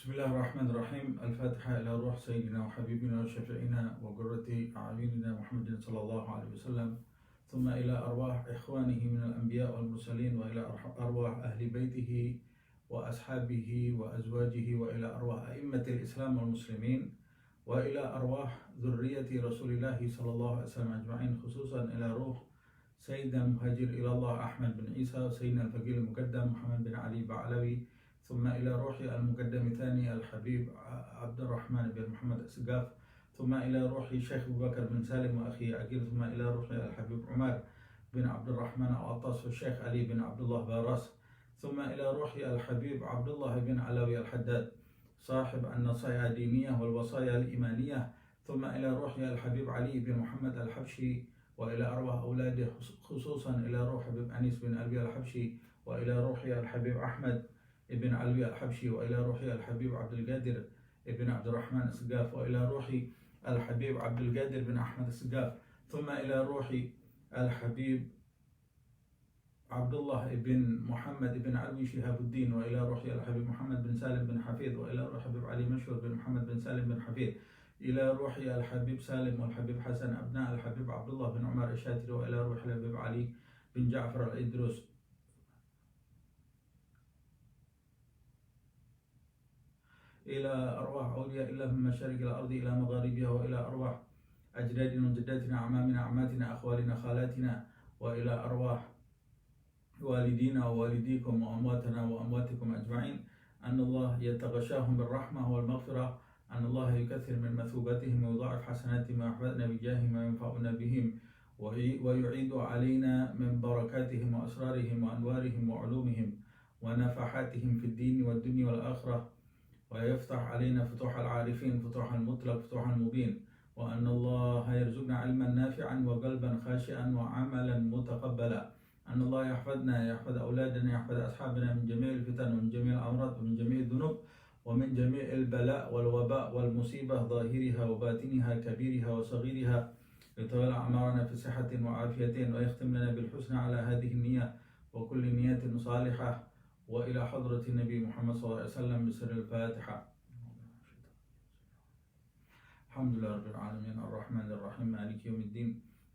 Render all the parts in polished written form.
بسم الله الرحمن الرحيم. الفاتحة إلى روح سيدنا وحبيبنا وشفيعنا وقرة أعيننا محمد صلى الله عليه وسلم، ثم إلى أرواح إخوانه من الأنبياء والمرسلين، وإلى أرواح أهل بيته وأصحابه وأزواجه، وإلى أرواح أئمة الإسلام والمسلمين، وإلى أرواح ذرية رسول الله صلى الله عليه وسلم أجمعين، خصوصا إلى روح سيدنا المهاجر إلى الله أحمد بن عيسى، وسيدنا الفقيه المقدم محمد بن علي بعلوي، ثم إلى روح المقدم الثاني الحبيب عبد الرحمن بن محمد السقاف، ثم إلى روح الشيخ أبو بكر بن سالم وأخي عقيل، ثم إلى روح الحبيب عمر بن عبد الرحمن العطاس والشيخ علي بن عبد الله باراس، ثم إلى روح الحبيب عبد الله بن علوي الحداد صاحب النصائح الدينية والوصايا الإيمانية، ثم إلى روح الحبيب علي بن محمد الحبشي، وإلى أرواح أولاده، خصوصا إلى روح حبيب أنيس بن علوي الحبشي، وإلى روح الحبيب أحمد ابن علوي الحبشي، وإلى روح الحبيب عبد القادر ابن عبد الرحمن السقاف، وإلى روح الحبيب عبد القادر بن أحمد السقاف، ثم إلى روح الحبيب عبد الله بن محمد بن علوي شهاب الدين، وإلى روح الحبيب محمد بن سالم بن حفيظ، وإلى روح الحبيب علي مشهور بن محمد بن سالم بن حفيظ، إلى روح الحبيب سالم والحبيب حسن أبناء الحبيب عبد الله بن عمر الشاتري، وإلى روح الحبيب علي بن جعفر الإدرس، إلى أرواح أولياء الله من مشارق الأرض إلى مغاربها، وإلى أرواح أجدادنا وجداتنا أعمامنا أعماتنا أخوالنا خالاتنا، وإلى أرواح والدينا ووالديكم وأمواتنا وأمواتكم أجمعين، أن الله يتغشاهم بالرحمة والمغفرة، أن الله يكثر من مثوبتهم ويضاعف حسناتهم ويحفظنا بجاههم وينفعنا بهم، ويعيد علينا من بركاتهم وأسرارهم وأنوارهم وعلومهم ونفحاتهم في الدين والدنيا والآخرة، ويفتح علينا فتوح العارفين، فتوح المطلق، فتوح المبين، وأن الله يرزقنا علما نافعا وقلبا خاشعا وعملا متقبلا، أن الله يحفظنا، يحفظ أولادنا، يحفظ أصحابنا من جميع الفتن ومن جميع الأمراض ومن جميع الذنوب ومن جميع البلاء والوباء والمصيبة، ظاهرها وباطنها، كبيرها وصغيرها، يطول أعمارنا في صحة وعافية، ويختم لنا بالحسنى على هذه النية وكل نية صالحة، وإلى حضرة النبي محمد صلى الله عليه وسلم بسر الفاتحة. الحمد لله رب العالمين الرحمن الرحيم مالك يوم الدين،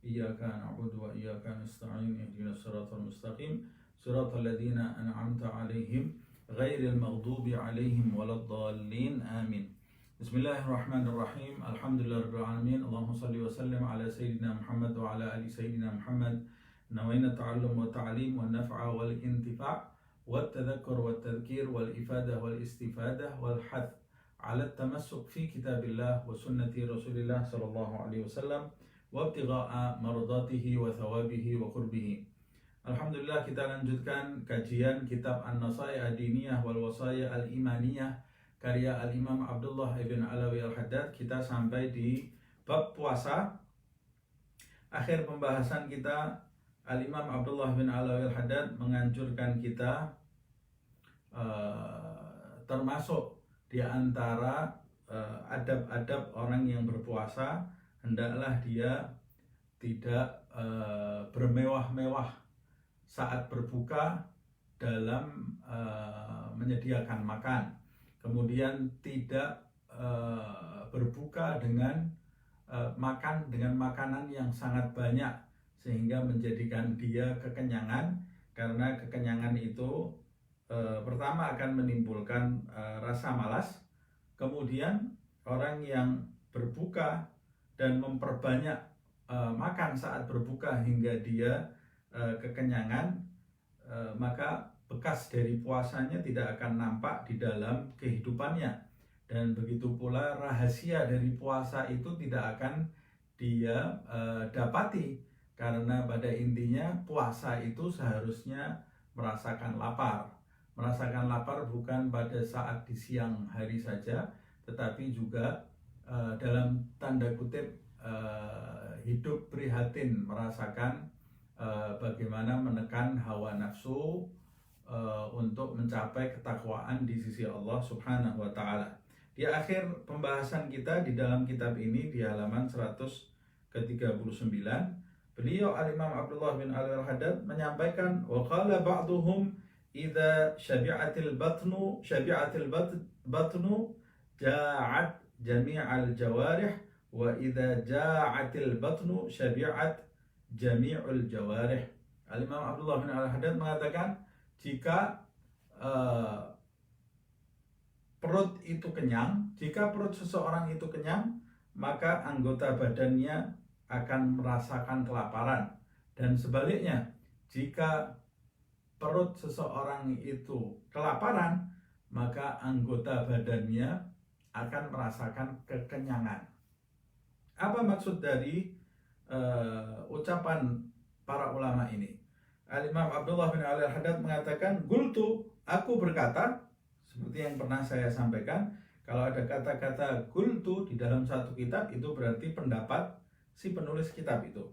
إياك نعبد وإياك نستعين، اهدنا الصراط المستقيم صراط الذين أنعمت عليهم غير المغضوب عليهم ولا الضالين آمين. بسم الله الرحمن الرحيم. الحمد لله رب العالمين. اللهم صل وسلم على سيدنا محمد وعلى آل سيدنا محمد. نوينا التعلم والتعليم والنفع والانتفاع والتذكر والتذكير والإفادة والاستفادة والحث على التمسك في كتاب الله وسنة رسول الله صلى الله عليه وسلم وابتغاء مرضاته وثوابه وقربه. Alhamdulillah, kita lanjutkan kajian kitab An-Nasaih Ad-Diniyah wal Wasaya Al-Imaniyah karya Al-Imam Abdullah ibn Alawi Al-Haddad. Kita sampai di bab puasa. Akhir pembahasan kita, Al-Imam Abdullah bin Alawi Al-Haddad menganjurkan kita termasuk di antara adab-adab orang yang berpuasa, hendaklah dia tidak bermewah-mewah saat berbuka dalam menyediakan makan, kemudian tidak berbuka dengan makan dengan makanan yang sangat banyak sehingga menjadikan dia kekenyangan, karena kekenyangan itu pertama akan menimbulkan rasa malas. Kemudian orang yang berbuka dan memperbanyak makan saat berbuka hingga dia kekenyangan, maka bekas dari puasanya tidak akan nampak di dalam kehidupannya, dan begitu pula rahasia dari puasa itu tidak akan dia dapati, karena pada intinya puasa itu seharusnya merasakan lapar bukan pada saat di siang hari saja, tetapi juga dalam tanda kutip hidup prihatin, merasakan bagaimana menekan hawa nafsu untuk mencapai ketakwaan di sisi Allah Subhanahu wa Ta'ala. Di akhir pembahasan kita di dalam kitab ini, di halaman 139, beliau Al-Imam Abdullah bin Ali Al-Haddad menyampaikan, wa qala ba'duhum idza syabi'atil batnu ja'at jami'al jawarih, wa idza ja'atil batnu syabi'at jami'ul jawarih. Al-Imam Abdullah bin Al-Haddad mengatakan, jika perut itu kenyang, jika perut seseorang itu kenyang, maka anggota badannya akan merasakan kelaparan. Dan sebaliknya, jika perut seseorang itu kelaparan, maka anggota badannya akan merasakan kekenyangan. Apa maksud dari ucapan para ulama ini? Al-Imam Abdullah bin Al-Haddad mengatakan, "Qultu," aku berkata, seperti yang pernah saya sampaikan, kalau ada kata-kata "qultu" di dalam satu kitab, itu berarti pendapat si penulis kitab itu.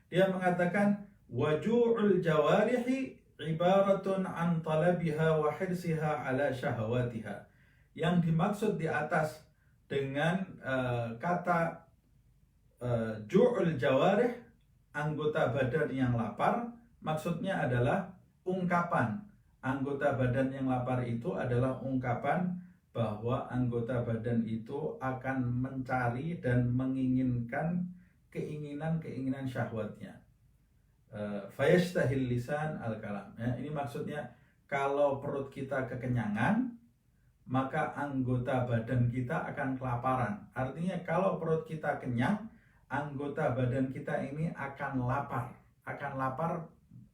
Dia mengatakan, "Waju'ul jawarihi ibaratun an talabiha wa hirsiha ala syahawatiha." Yang dimaksud di atas dengan kata ju'ul jawarih, anggota badan yang lapar, maksudnya adalah ungkapan. Anggota badan yang lapar itu adalah ungkapan bahwa anggota badan itu akan mencari dan menginginkan keinginan-keinginan syahwatnya. Fayashtahil lisan al-kalam. Ya, ini maksudnya kalau perut kita kekenyangan, maka anggota badan kita akan kelaparan. Artinya kalau perut kita kenyang, anggota badan kita ini akan lapar,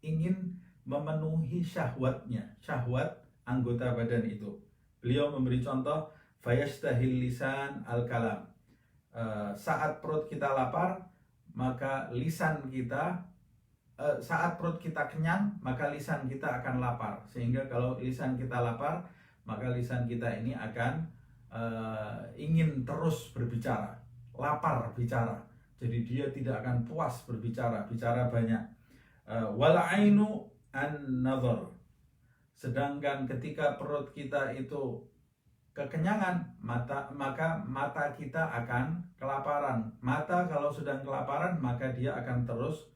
ingin memenuhi syahwatnya, syahwat anggota badan itu. Beliau memberi contoh, fayashtahil lisan al-kalam. Saat perut kita lapar, maka lisan kita, saat perut kita kenyang, maka lisan kita akan lapar. Sehingga kalau lisan kita lapar, maka lisan kita ini akan ingin terus berbicara, lapar bicara. Jadi dia tidak akan puas berbicara, bicara banyak. Wal ainu an-nazar. Sedangkan ketika perut kita itu kekenyangan, maka mata kita akan kelaparan. Mata kalau sedang kelaparan, maka dia akan terus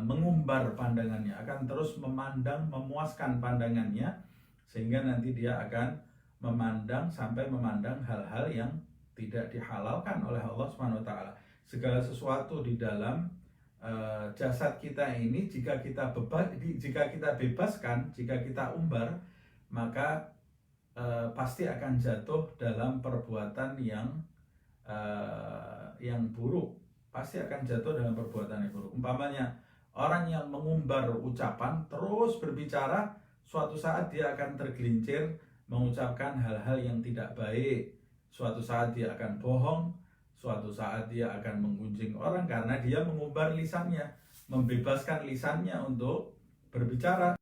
mengumbar pandangannya, akan terus memandang, memuaskan pandangannya, sehingga nanti dia akan memandang sampai memandang hal-hal yang tidak dihalalkan oleh Allah SWT. Segala sesuatu di dalam jasad kita ini, jika kita bebaskan, jika kita umbar, maka pasti akan jatuh dalam perbuatan yang buruk. Pasti akan jatuh dalam perbuatan yang buruk. Umpamanya orang yang mengumbar ucapan terus berbicara, suatu saat dia akan tergelincir mengucapkan hal-hal yang tidak baik. Suatu saat dia akan bohong, suatu saat dia akan menggunjing orang karena dia mengumbar lisannya, membebaskan lisannya untuk berbicara.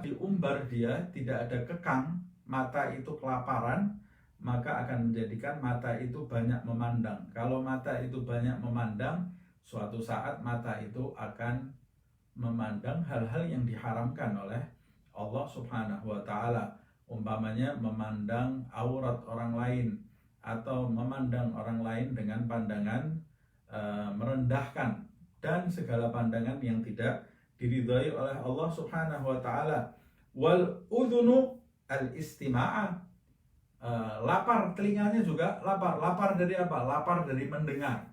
Diumbar dia tidak ada kekang, mata itu kelaparan, maka akan menjadikan mata itu banyak memandang. Kalau mata itu banyak memandang, suatu saat mata itu akan memandang hal-hal yang diharamkan oleh Allah Subhanahu wa Ta'ala. Umpamanya memandang aurat orang lain, atau memandang orang lain dengan pandangan merendahkan, dan segala pandangan yang tidak diridhai oleh Allah Subhanahu wa Ta'ala. Wal udhunu al-istima'ah, lapar telinganya juga lapar dari apa? Lapar dari mendengar.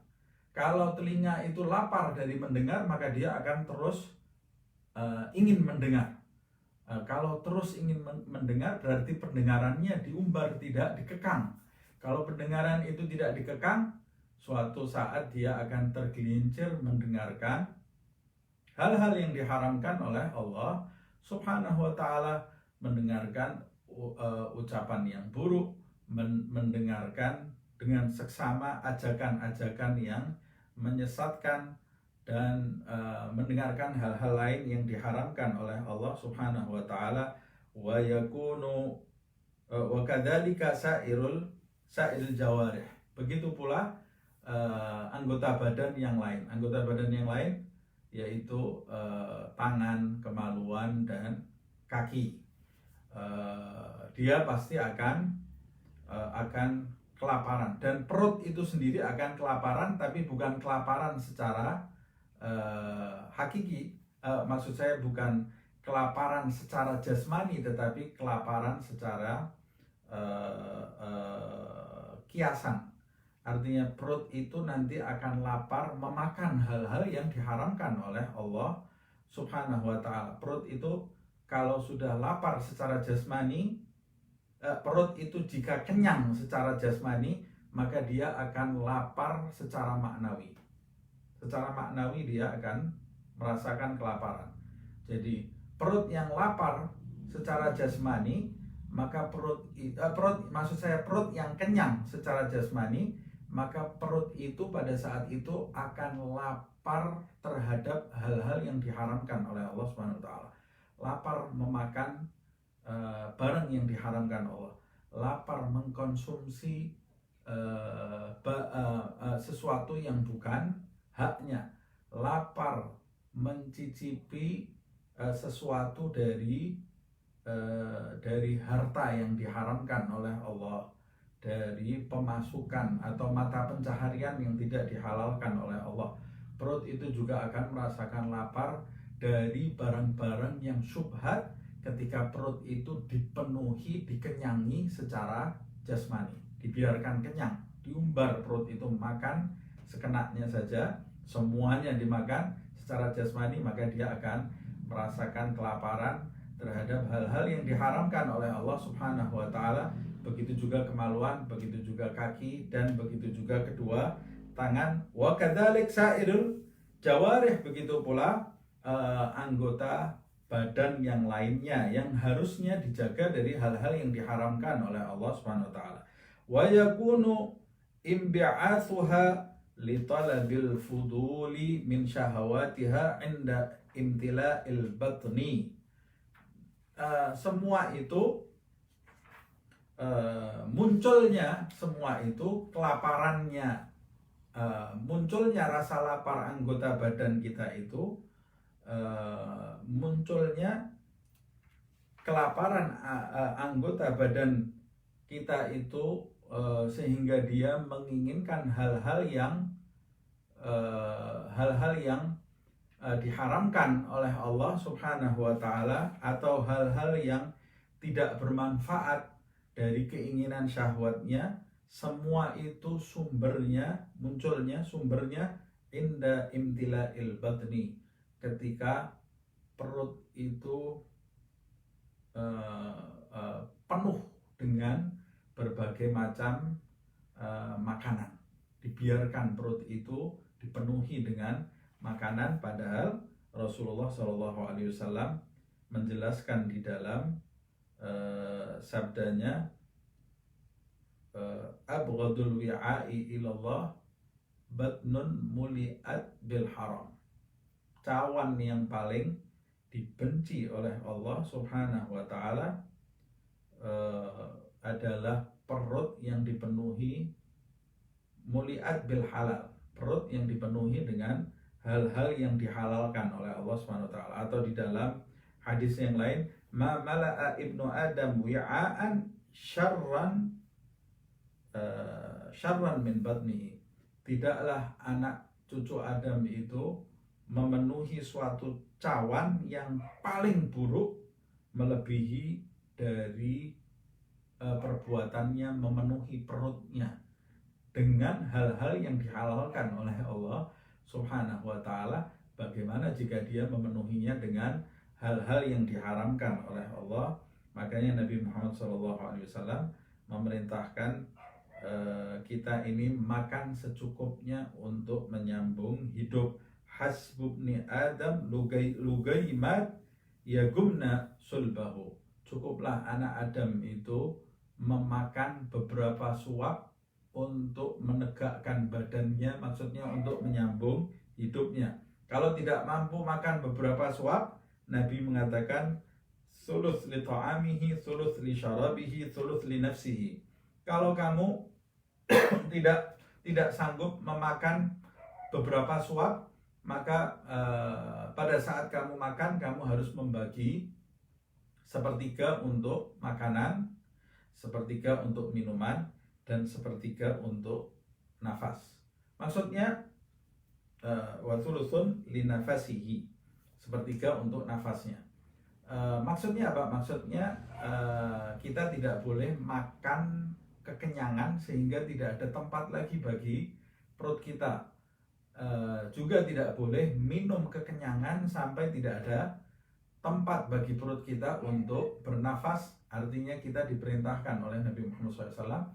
Kalau telinga itu lapar dari mendengar, maka dia akan terus ingin mendengar. Kalau terus ingin mendengar, berarti pendengarannya diumbar, tidak dikekang. Kalau pendengaran itu tidak dikekang, suatu saat dia akan tergelincir mendengarkan hal-hal yang diharamkan oleh Allah Subhanahu wa Ta'ala, mendengarkan ucapan yang buruk, mendengarkan dengan seksama ajakan-ajakan yang menyesatkan, dan mendengarkan hal-hal lain yang diharamkan oleh Allah Subhanahu wa Ta'ala. wa yakunu wa kadzalika sa'irul jawarih. Begitu pula anggota badan yang lain. Anggota badan yang lain yaitu tangan, kemaluan, dan kaki. Dia pasti akan kelaparan, dan perut itu sendiri akan kelaparan, tapi bukan kelaparan secara hakiki. Maksud saya bukan kelaparan secara jasmani, tetapi kelaparan secara kiasan. Artinya perut itu nanti akan lapar memakan hal-hal yang diharamkan oleh Allah Subhanahu wa ta'ala. Perut itu kalau sudah lapar secara jasmani, perut itu jika kenyang secara jasmani, maka dia akan lapar secara maknawi. Secara maknawi dia akan merasakan kelaparan. Jadi perut yang lapar secara jasmani, maka perut yang kenyang secara jasmani, maka perut itu pada saat itu akan lapar terhadap hal-hal yang diharamkan oleh Allah Subhanahu wa ta'ala. Lapar memakan barang yang diharamkan Allah, lapar mengkonsumsi sesuatu yang bukan haknya, lapar mencicipi sesuatu dari harta yang diharamkan oleh Allah, dari pemasukan atau mata pencaharian yang tidak dihalalkan oleh Allah. Perut itu juga akan merasakan lapar dari barang-barang yang syubhat ketika perut itu dipenuhi, dikenyangi secara jasmani, dibiarkan kenyang, diumbar perut itu makan sekenaknya saja, semuanya dimakan secara jasmani, maka dia akan merasakan kelaparan terhadap hal-hal yang diharamkan oleh Allah Subhanahu wa ta'ala. Begitu juga kemaluan, begitu juga kaki, dan begitu juga kedua tangan. Wa kadzalik sa'irul jawarih, begitu pula anggota badan yang lainnya yang harusnya dijaga dari hal-hal yang diharamkan oleh Allah Subhanahu wa ta'ala. Wa yakunu imbi'atsuha li talabil fuduli min syahawatiha inda imtila'il batni. Semua itu munculnya semua itu kelaparannya, munculnya rasa lapar anggota badan kita itu, munculnya kelaparan anggota badan kita itu, sehingga dia menginginkan hal-hal yang diharamkan oleh Allah Subhanahu wa ta'ala, atau hal-hal yang tidak bermanfaat dari keinginan syahwatnya. Semua itu munculnya sumbernya inda imtila'il batni, ketika perut itu penuh dengan berbagai macam makanan. Dibiarkan perut itu dipenuhi dengan makanan, padahal Rasulullah SAW menjelaskan di dalam sabdanya, abghadul wi'a'i ilallah batnun muli'at bil haram. Cawan yang paling dibenci oleh Allah Subhanahu wa ta'ala adalah perut yang dipenuhi muli'at bil halal, perut yang dipenuhi dengan hal-hal yang dihalalkan oleh Allah Subhanahu wa ta'ala. Atau di dalam hadis yang lain, ma mala'a ibnu adam wi'aan syarran min batnihi. Tidaklah anak cucu Adam itu memenuhi suatu cawan yang paling buruk melebihi dari perbuatannya memenuhi perutnya dengan hal-hal yang dihalalkan oleh Allah Subhanahu wa ta'ala. Bagaimana jika dia memenuhinya dengan hal-hal yang diharamkan oleh Allah? Makanya Nabi Muhammad SAW memerintahkan kita ini makan secukupnya untuk menyambung hidup. Hasbubni Adam lugaimat yagumna sulbahu. Cukuplah anak Adam itu memakan beberapa suap untuk menegakkan badannya, maksudnya untuk menyambung hidupnya. Kalau tidak mampu makan beberapa suap, Nabi mengatakan thuluth li ta'amihi, thuluth li syarabihi, thuluth li nafsihi. Kalau kamu tidak sanggup memakan beberapa suap, maka pada saat kamu makan, kamu harus membagi sepertiga untuk makanan, sepertiga untuk minuman, dan sepertiga untuk nafas. Maksudnya wa thuluthun li nafasihi, sepertiga untuk nafasnya. Maksudnya apa? Maksudnya kita tidak boleh makan kekenyangan sehingga tidak ada tempat lagi bagi perut kita. Juga tidak boleh minum kekenyangan sampai tidak ada tempat bagi perut kita untuk bernafas. Artinya kita diperintahkan oleh Nabi Muhammad SAW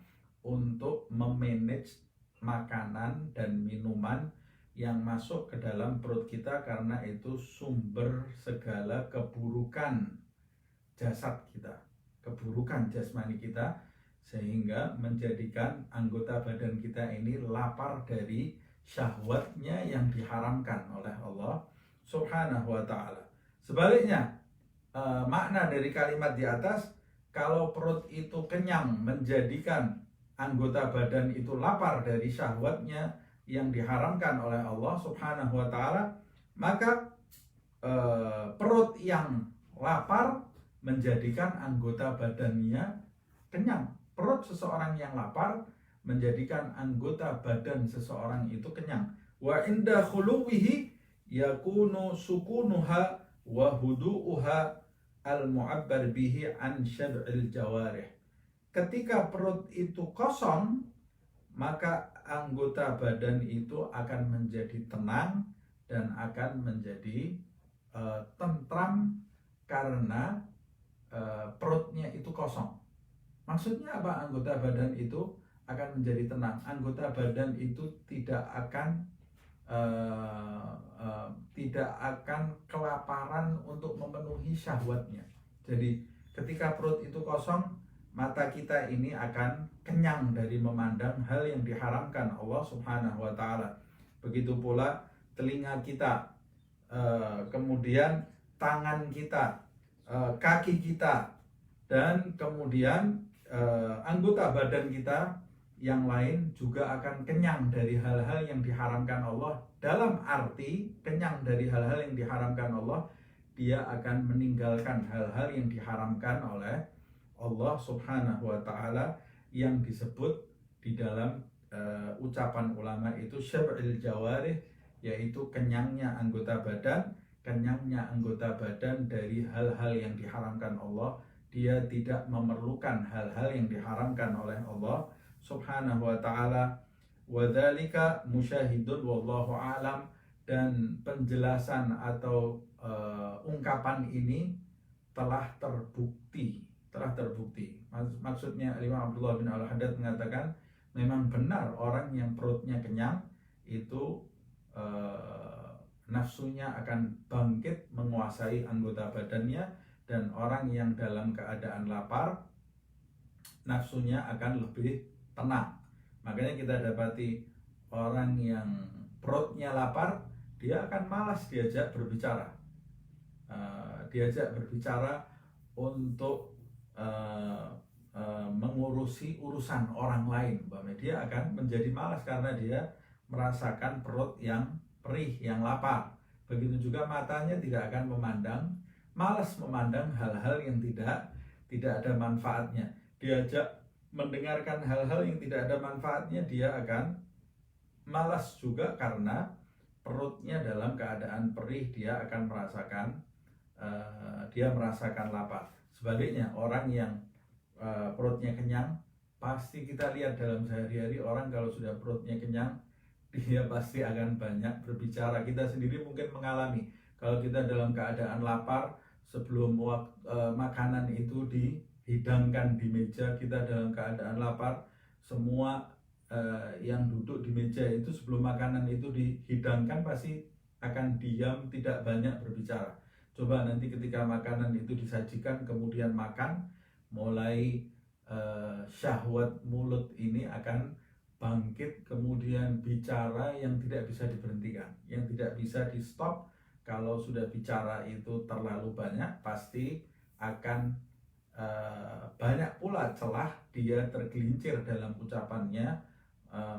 untuk memanage makanan dan minuman yang masuk ke dalam perut kita, karena itu sumber segala keburukan jasad kita, keburukan jasmani kita, sehingga menjadikan anggota badan kita ini lapar dari syahwatnya yang diharamkan oleh Allah Subhanahu wa ta'ala. Sebaliknya, makna dari kalimat di atas, kalau perut itu kenyang menjadikan anggota badan itu lapar dari syahwatnya yang diharamkan oleh Allah Subhanahu wa ta'ala, maka perut yang lapar menjadikan anggota badannya kenyang. Perut seseorang yang lapar menjadikan anggota badan seseorang itu kenyang. Wa inda khuluwihi yakunu sukunuha wa hudu'uha al-mu'abbar bihi an syab'il jawarih. Ketika perut itu kosong, maka anggota badan itu akan menjadi tenang dan akan menjadi tentram karena perutnya itu kosong. Maksudnya apa? Anggota badan itu akan menjadi tenang. Anggota badan itu tidak akan kelaparan untuk memenuhi syahwatnya. Jadi ketika perut itu kosong, mata kita ini akan kenyang dari memandang hal yang diharamkan Allah Subhanahu wa ta'ala. Begitu pula telinga kita, kemudian tangan kita, kaki kita, dan kemudian anggota badan kita yang lain juga akan kenyang dari hal-hal yang diharamkan Allah. Dalam arti kenyang dari hal-hal yang diharamkan Allah, dia akan meninggalkan hal-hal yang diharamkan oleh Allah Subhanahu wa ta'ala, yang disebut di dalam ucapan ulama itu syab'il jawarih, yaitu kenyangnya anggota badan. Kenyangnya anggota badan dari hal-hal yang diharamkan Allah. Dia tidak memerlukan hal-hal yang diharamkan oleh Allah Subhanahu wa ta'ala. Wa dzalika musyahidun wallahu a'lam. Dan penjelasan atau ungkapan ini telah terbukti. Maksudnya Imam Abdullah bin Al-Haddad mengatakan, memang benar orang yang perutnya kenyang itu nafsunya akan bangkit menguasai anggota badannya, dan orang yang dalam keadaan lapar nafsunya akan lebih tenang. Makanya kita dapati orang yang perutnya lapar, dia akan malas diajak berbicara, untuk mengurusi urusan orang lain. Dia akan menjadi malas karena dia merasakan perut yang perih, yang lapar. Begitu juga matanya tidak akan malas memandang hal-hal yang tidak ada manfaatnya. Diajak mendengarkan hal-hal yang tidak ada manfaatnya, dia akan malas juga karena perutnya dalam keadaan perih, dia akan merasakan lapar. Sebaliknya, orang yang perutnya kenyang, pasti kita lihat dalam sehari-hari, orang kalau sudah perutnya kenyang, dia pasti akan banyak berbicara. Kita sendiri mungkin mengalami, kalau kita dalam keadaan lapar, sebelum makanan itu dihidangkan di meja, kita dalam keadaan lapar, semua yang duduk di meja itu sebelum makanan itu dihidangkan pasti akan diam, tidak banyak berbicara. Coba nanti ketika makanan itu disajikan kemudian makan, mulai syahwat mulut ini akan bangkit, kemudian bicara yang tidak bisa diberhentikan, yang tidak bisa di stop. Kalau sudah bicara itu terlalu banyak, pasti akan banyak pula celah dia tergelincir dalam ucapannya,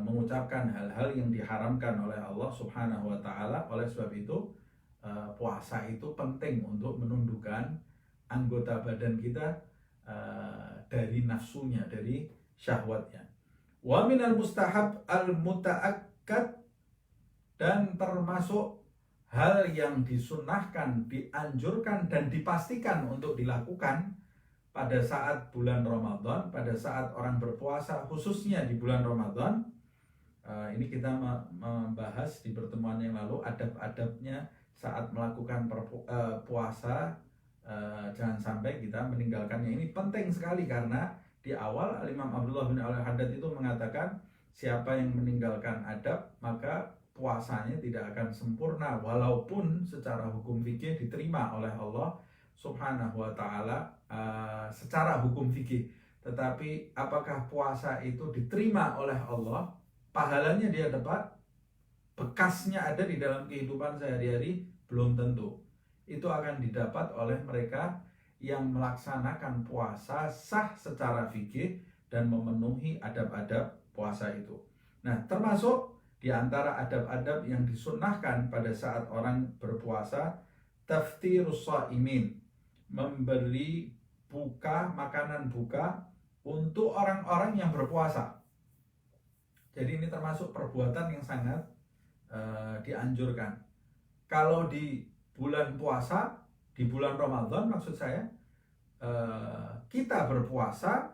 mengucapkan hal-hal yang diharamkan oleh Allah Subhanahu wa Ta'ala. Oleh sebab itu, puasa itu penting untuk menundukkan anggota badan kita dari nafsunya, dari syahwatnya. Wa minal mustahab al muta'akkad, dan termasuk hal yang disunnahkan, dianjurkan dan dipastikan untuk dilakukan pada saat bulan Ramadan, pada saat orang berpuasa, khususnya di bulan Ramadan. Ini kita membahas di pertemuan yang lalu adab-adabnya saat melakukan puasa. Jangan sampai kita meninggalkannya. Ini penting sekali karena di awal Imam Abdullah bin Al-Haddad itu mengatakan, siapa yang meninggalkan adab maka puasanya tidak akan sempurna, walaupun secara hukum fikih diterima oleh Allah Subhanahu wa Ta'ala secara hukum fikih. Tetapi apakah puasa itu diterima oleh Allah, pahalanya dia dapat, bekasnya ada di dalam kehidupan sehari-hari, belum tentu. Itu akan didapat oleh mereka yang melaksanakan puasa sah secara fikih dan memenuhi adab-adab puasa itu. Nah, termasuk di antara adab-adab yang disunnahkan pada saat orang berpuasa, taftirus shaimin, memberi buka, makanan buka untuk orang-orang yang berpuasa. Jadi ini termasuk perbuatan yang sangat dianjurkan. Kalau di bulan puasa, di bulan Ramadan maksud saya, kita berpuasa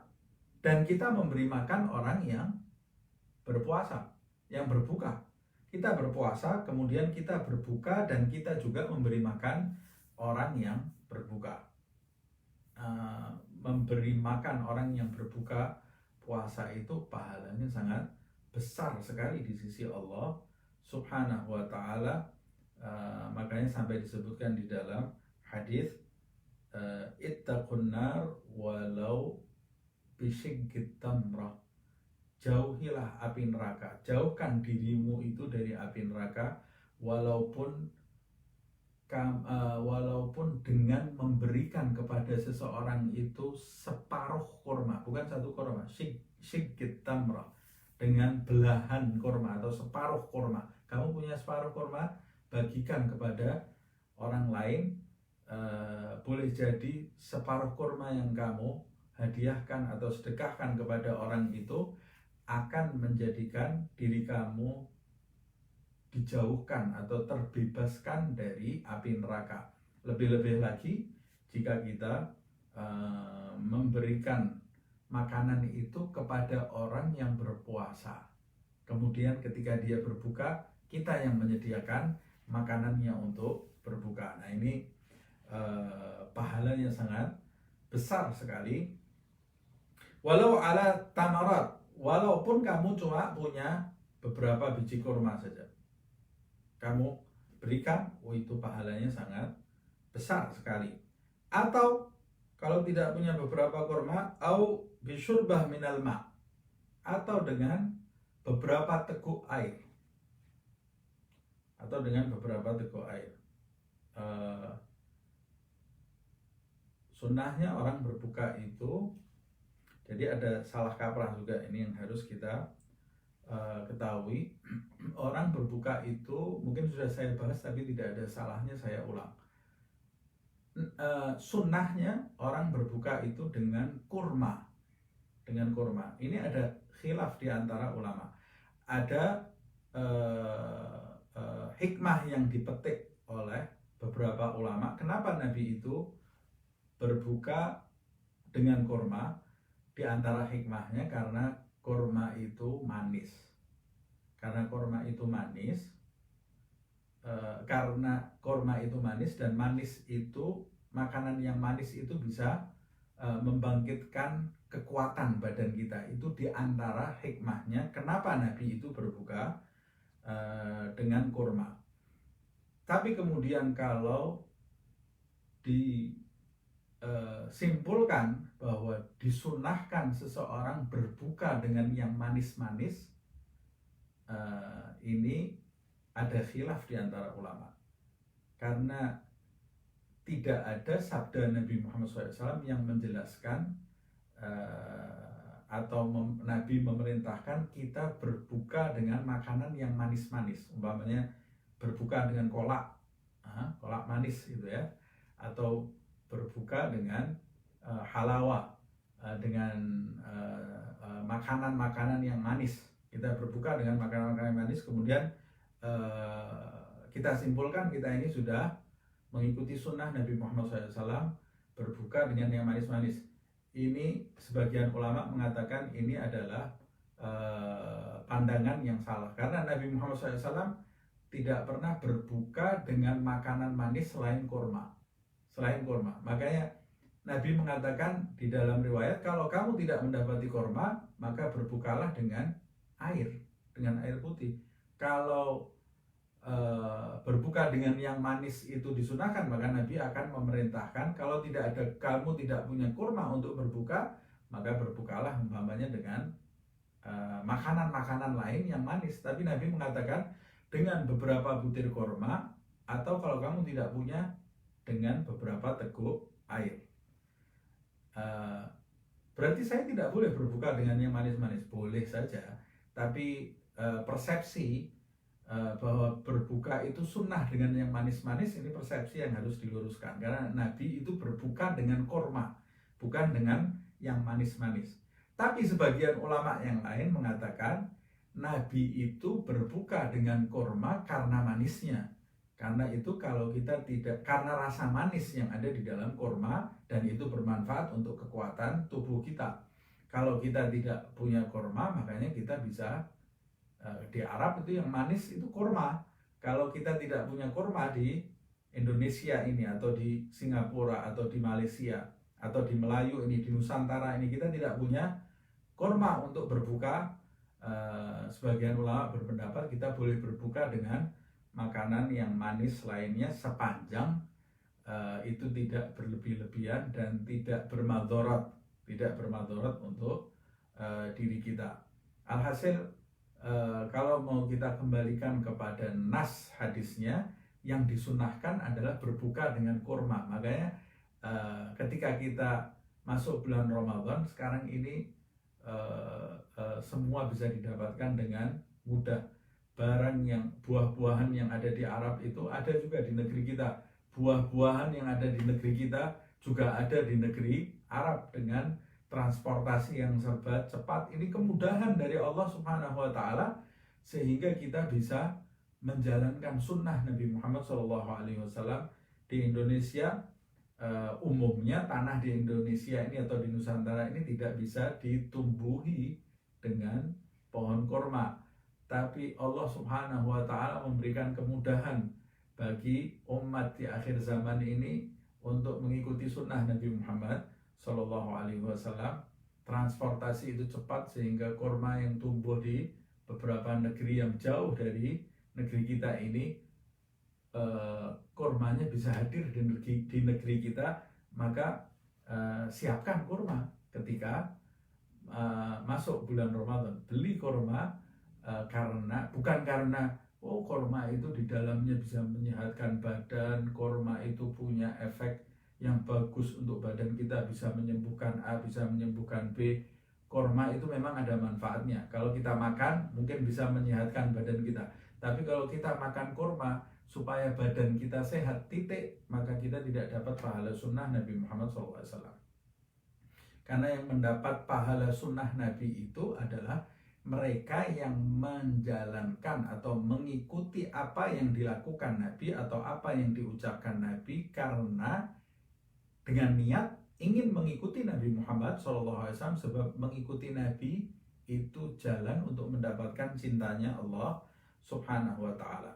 dan kita memberi makan orang yang berpuasa, yang berbuka. Kita berpuasa, kemudian kita berbuka dan kita juga memberi makan orang yang berbuka. Memberi makan orang yang berbuka puasa itu pahalanya sangat besar sekali di sisi Allah Subhanahu wa Ta'ala. Makanya sampai disebutkan di dalam hadis, ittaqun nar walau bisyigit tamrah, jauhilah api neraka, jauhkan dirimu itu dari api neraka walaupun dengan memberikan kepada seseorang itu separuh kurma, bukan satu kurma, syigit tamrah, dengan belahan kurma atau separuh kurma. Kamu punya separuh kurma, bagikan kepada orang lain. Boleh jadi separuh kurma yang kamu hadiahkan atau sedekahkan kepada orang itu akan menjadikan diri kamu dijauhkan atau terbebaskan dari api neraka. Lebih-lebih lagi jika kita memberikan makanan itu kepada orang yang berpuasa, kemudian ketika dia berbuka, kita yang menyediakan makanannya untuk berbuka. Nah, ini pahalanya sangat besar sekali. Walau ala tamarat, walaupun kamu cuma punya beberapa biji kurma saja, kamu berikan, itu pahalanya sangat besar sekali. Atau kalau tidak punya beberapa kurma, au bisyurbah minal ma', atau dengan beberapa teguk air, atau dengan beberapa teguk air. Sunnahnya orang berbuka itu, jadi ada salah kaprah juga ini yang harus kita ketahui. Orang berbuka itu mungkin sudah saya bahas, tapi tidak ada salahnya saya ulang. Sunnahnya orang berbuka itu dengan kurma, Ini ada khilaf di antara ulama. Ada hikmah yang dipetik oleh beberapa ulama, kenapa Nabi itu berbuka dengan kurma. Di antara hikmahnya karena kurma itu manis. Karena kurma itu manis, dan manis itu, makanan yang manis itu bisa membangkitkan kekuatan badan kita. Itu di antara hikmahnya kenapa Nabi itu berbuka dengan kurma. Tapi kemudian kalau disimpulkan bahwa disunahkan seseorang berbuka dengan yang manis-manis, ini ada khilaf di antara ulama. Karena tidak ada sabda Nabi Muhammad SAW yang menjelaskan atau Nabi memerintahkan kita berbuka dengan makanan yang manis-manis, umpamanya berbuka dengan kolak manis gitu ya, atau berbuka dengan halawa, dengan makanan-makanan yang manis. Kita berbuka dengan makanan-makanan yang manis, kemudian kita simpulkan kita ini sudah mengikuti sunnah Nabi Muhammad SAW, berbuka dengan yang manis-manis. Ini sebagian ulama mengatakan ini adalah pandangan yang salah, karena Nabi Muhammad SAW tidak pernah berbuka dengan makanan manis selain kurma. Makanya Nabi mengatakan di dalam riwayat, kalau kamu tidak mendapati kurma, maka berbukalah dengan air putih. Kalau berbuka dengan yang manis itu disunahkan, maka Nabi akan memerintahkan kalau kamu tidak punya kurma untuk berbuka, maka berbukalah umpamanya dengan makanan-makanan lain yang manis. Tapi Nabi mengatakan dengan beberapa butir kurma, atau kalau kamu tidak punya, dengan beberapa teguk air. Berarti saya tidak boleh berbuka dengan yang manis-manis? Boleh saja, tapi persepsi bahwa berbuka itu sunnah dengan yang manis-manis, ini persepsi yang harus diluruskan, karena Nabi itu berbuka dengan kurma, bukan dengan yang manis-manis. Tapi sebagian ulama yang lain mengatakan Nabi itu berbuka dengan kurma karena manisnya. Karena itu kalau kita tidak, karena rasa manis yang ada di dalam kurma, dan itu bermanfaat untuk kekuatan tubuh kita. Kalau kita tidak punya kurma, makanya kita bisa di Arab itu yang manis itu kurma. Kalau kita tidak punya kurma di Indonesia ini, atau di Singapura, atau di Malaysia, atau di Melayu ini, di Nusantara ini, kita tidak punya kurma untuk berbuka, sebagian ulama berpendapat kita boleh berbuka dengan makanan yang manis lainnya, sepanjang itu tidak berlebih-lebihan dan tidak bermadharat untuk diri kita. Alhasil, kalau mau kita kembalikan kepada nas hadisnya, yang disunahkan adalah berbuka dengan kurma. Makanya ketika kita masuk bulan Ramadan sekarang ini, semua bisa didapatkan dengan mudah. Barang yang buah-buahan yang ada di Arab itu ada juga di negeri kita. Buah-buahan yang ada di negeri kita juga ada di negeri Arab, dengan transportasi yang serba cepat. Ini kemudahan dari Allah Subhanahu wa Ta'ala, sehingga kita bisa menjalankan sunnah Nabi Muhammad SAW di Indonesia. Umumnya tanah di Indonesia ini atau di Nusantara ini tidak bisa ditumbuhi dengan pohon kurma, tapi Allah Subhanahu wa Ta'ala memberikan kemudahan bagi umat di akhir zaman ini untuk mengikuti sunnah Nabi Muhammad SAW. Transportasi itu cepat, sehingga kurma yang tumbuh di beberapa negeri yang jauh dari negeri kita ini, kurmanya bisa hadir di negeri kita. Maka siapkan kurma ketika masuk bulan Ramadan. Beli kurma, bukan karena kurma itu di dalamnya bisa menyehatkan badan, kurma itu punya efek yang bagus untuk badan kita, bisa menyembuhkan A, bisa menyembuhkan B. Kurma itu memang ada manfaatnya. Kalau kita makan mungkin bisa menyehatkan badan kita, tapi kalau kita makan kurma supaya badan kita sehat, maka kita tidak dapat pahala sunnah Nabi Muhammad SAW. Karena yang mendapat pahala sunnah Nabi itu adalah mereka yang menjalankan atau mengikuti apa yang dilakukan Nabi atau apa yang diucapkan Nabi, karena dengan niat ingin mengikuti Nabi Muhammad SAW, sebab mengikuti Nabi itu jalan untuk mendapatkan cintanya Allah Subhanahu wa Ta'ala.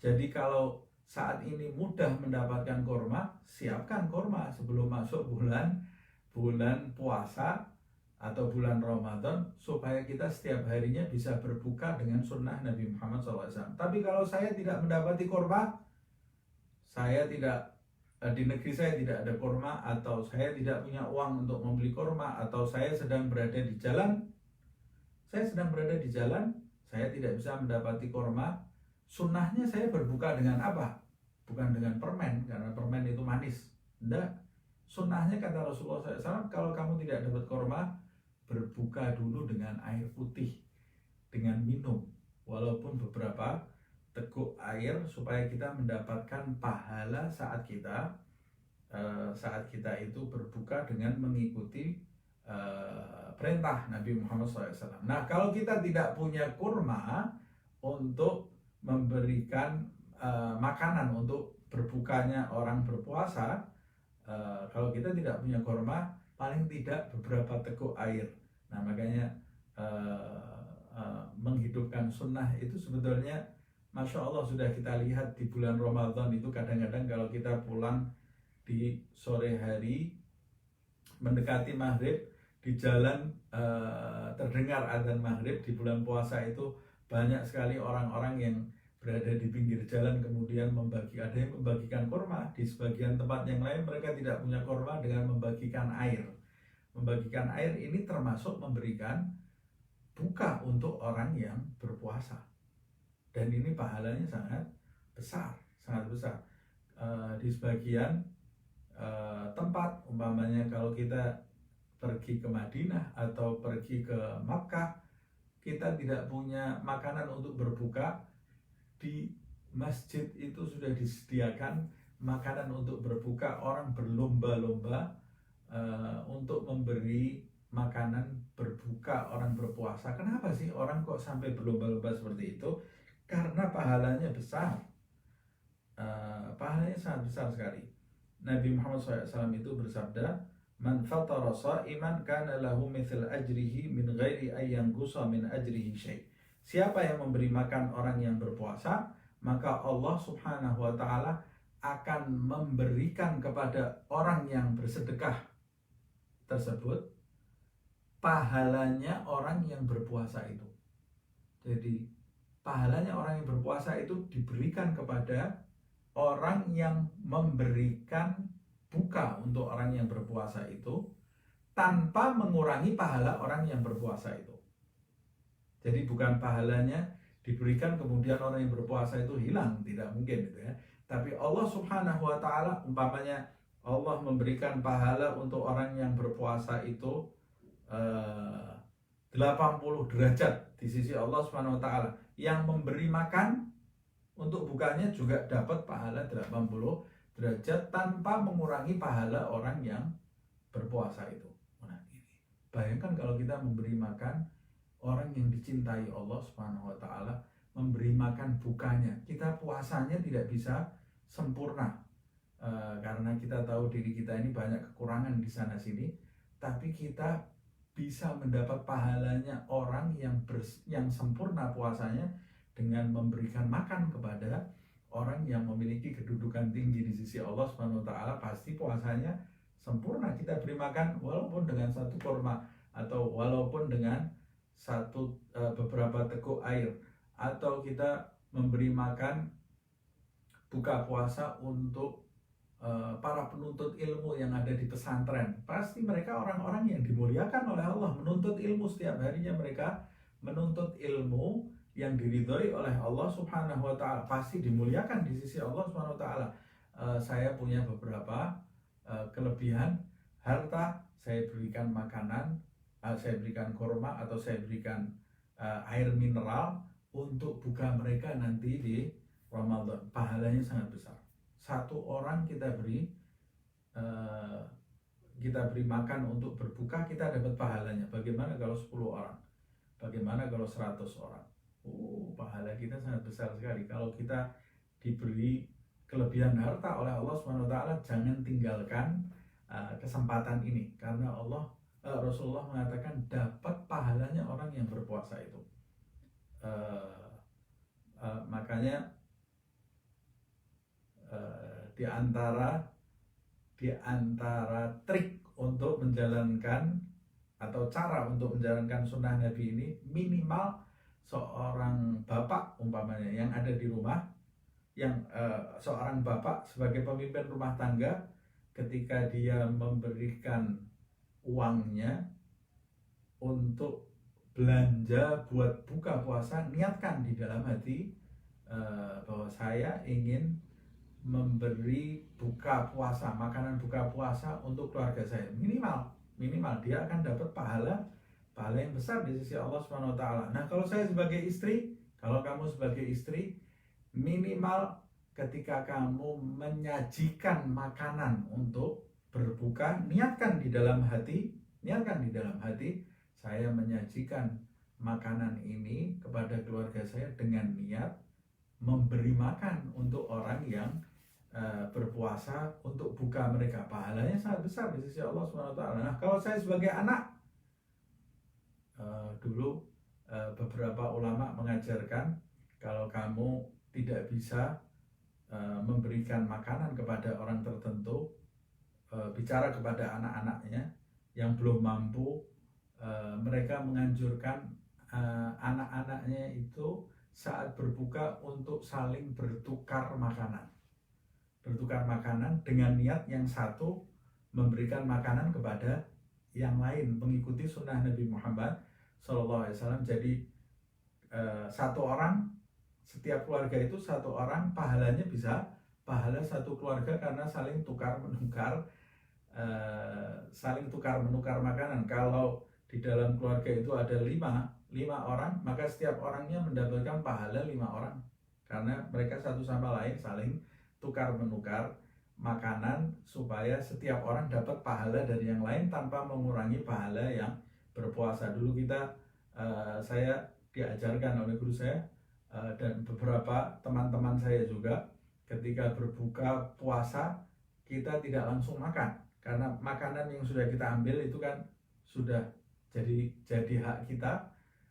Jadi kalau saat ini mudah mendapatkan kurma, siapkan kurma sebelum masuk bulan puasa atau bulan Ramadan, supaya kita setiap harinya bisa berbuka dengan sunnah Nabi Muhammad SAW. Tapi kalau saya tidak mendapati kurma, di negeri saya tidak ada kurma, atau saya tidak punya uang untuk membeli kurma, atau saya sedang berada di jalan, saya tidak bisa mendapati kurma, sunnahnya saya berbuka dengan apa? Bukan dengan permen, karena permen itu manis. Enggak. Sunnahnya kata Rasulullah SAW, kalau kamu tidak dapat kurma, berbuka dulu dengan air putih, dengan minum, walaupun beberapa teguk air, supaya kita mendapatkan pahala saat kita itu berbuka dengan mengikuti perintah Nabi Muhammad SAW. Nah, kalau kita tidak punya kurma untuk memberikan makanan untuk berbukanya orang berpuasa, kalau kita tidak punya kurma, paling tidak beberapa teguk air. Nah, makanya menghidupkan sunnah itu sebetulnya Masya Allah sudah kita lihat di bulan Ramadan itu, kadang-kadang kalau kita pulang di sore hari mendekati maghrib, di jalan terdengar adzan maghrib di bulan puasa itu, banyak sekali orang-orang yang berada di pinggir jalan kemudian ada yang membagikan kurma. Di sebagian tempat yang lain mereka tidak punya kurma dengan membagikan air. Membagikan air ini termasuk memberikan buka untuk orang yang berpuasa, dan ini pahalanya sangat besar, sangat besar. Di sebagian tempat, umpamanya kalau kita pergi ke Madinah atau pergi ke Makkah, kita tidak punya makanan untuk berbuka, di masjid itu sudah disediakan makanan untuk berbuka. Orang berlomba-lomba untuk memberi makanan berbuka orang berpuasa. Kenapa sih orang kok sampai berlomba-lomba seperti itu? Karena pahalanya besar, pahalanya sangat besar sekali. Nabi Muhammad SAW itu bersabda, "Man fatara sha'iman kana lahu mithlu ajrihi min ghairi ayyanqusa min ajrihi syai'." Siapa yang memberi makan orang yang berpuasa, maka Allah Subhanahu wa taala akan memberikan kepada orang yang bersedekah tersebut pahalanya orang yang berpuasa itu. Jadi pahalanya orang yang berpuasa itu diberikan kepada orang yang memberikan buka untuk orang yang berpuasa itu, tanpa mengurangi pahala orang yang berpuasa itu. Jadi bukan pahalanya diberikan kemudian orang yang berpuasa itu hilang, tidak mungkin gitu ya. Tapi Allah Subhanahu wa taala, umpamanya Allah memberikan pahala untuk orang yang berpuasa itu 80 derajat di sisi Allah Subhanahu wa taala. Yang memberi makan untuk bukanya juga dapat pahala 80 derajat tanpa mengurangi pahala orang yang berpuasa itu. Nah, ini. Bayangkan kalau kita memberi makan orang yang dicintai Allah Subhanahu wa taala, memberi makan bukanya. Kita puasanya tidak bisa sempurna. Karena kita tahu diri kita ini banyak kekurangan di sana sini, tapi kita bisa mendapat pahalanya orang yang sempurna puasanya dengan memberikan makan kepada orang yang memiliki kedudukan tinggi di sisi Allah Subhanahu wa taala. Pasti puasanya sempurna. Kita beri makan walaupun dengan satu kurma, atau walaupun dengan beberapa teguk air, atau kita memberi makan buka puasa untuk para penuntut ilmu yang ada di pesantren. Pasti mereka orang-orang yang dimuliakan oleh Allah, menuntut ilmu setiap harinya, mereka menuntut ilmu yang diridhoi oleh Allah Subhanahu wa taala, pasti dimuliakan di sisi Allah Subhanahu wa taala. Saya punya beberapa kelebihan harta, saya berikan makanan, saya berikan kurma, atau saya berikan air mineral untuk buka mereka nanti di Ramadan. Pahalanya sangat besar. Satu orang kita beri makan untuk berbuka, kita dapat pahalanya. Bagaimana kalau 10 orang? Bagaimana kalau 100 orang? Pahala kita sangat besar sekali. Kalau kita diberi kelebihan harta oleh Allah Subhanahu wa taala, jangan tinggalkan kesempatan ini, karena Rasulullah mengatakan dapat pahalanya orang yang berpuasa itu. Makanya di antara trik untuk menjalankan atau cara untuk menjalankan sunnah Nabi ini, minimal seorang bapak umpamanya yang ada di rumah, seorang bapak sebagai pemimpin rumah tangga, ketika dia memberikan uangnya untuk belanja buat buka puasa, niatkan di dalam hati bahwa saya ingin memberi buka puasa, makanan buka puasa untuk keluarga saya, minimal dia akan dapat pahala yang besar di sisi Allah Subhanahu wa taala. Nah, kalau saya sebagai istri, kalau kamu sebagai istri, minimal ketika kamu menyajikan makanan untuk berbuka, niatkan di dalam hati, saya menyajikan makanan ini kepada keluarga saya dengan niat memberi makan untuk orang yang berpuasa untuk buka mereka. Pahalanya sangat besar di sisi Allah SWT. Nah, kalau saya sebagai anak, dulu beberapa ulama mengajarkan kalau kamu tidak bisa memberikan makanan kepada orang tertentu, bicara kepada anak-anaknya yang belum mampu, mereka menganjurkan anak-anaknya itu saat berbuka untuk saling bertukar makanan dengan niat yang satu memberikan makanan kepada yang lain, mengikuti sunnah Nabi Muhammad SAW. Jadi satu orang, setiap keluarga itu satu orang, pahalanya bisa pahala satu keluarga karena saling tukar menukar makanan. Kalau di dalam keluarga itu ada lima orang, maka setiap orangnya mendapatkan pahala 5 orang karena mereka satu sama lain saling tukar menukar makanan supaya setiap orang dapat pahala dari yang lain tanpa mengurangi pahala yang berpuasa. Dulu saya diajarkan oleh guru saya dan beberapa teman-teman saya juga, ketika berbuka puasa kita tidak langsung makan karena makanan yang sudah kita ambil itu kan sudah jadi hak kita.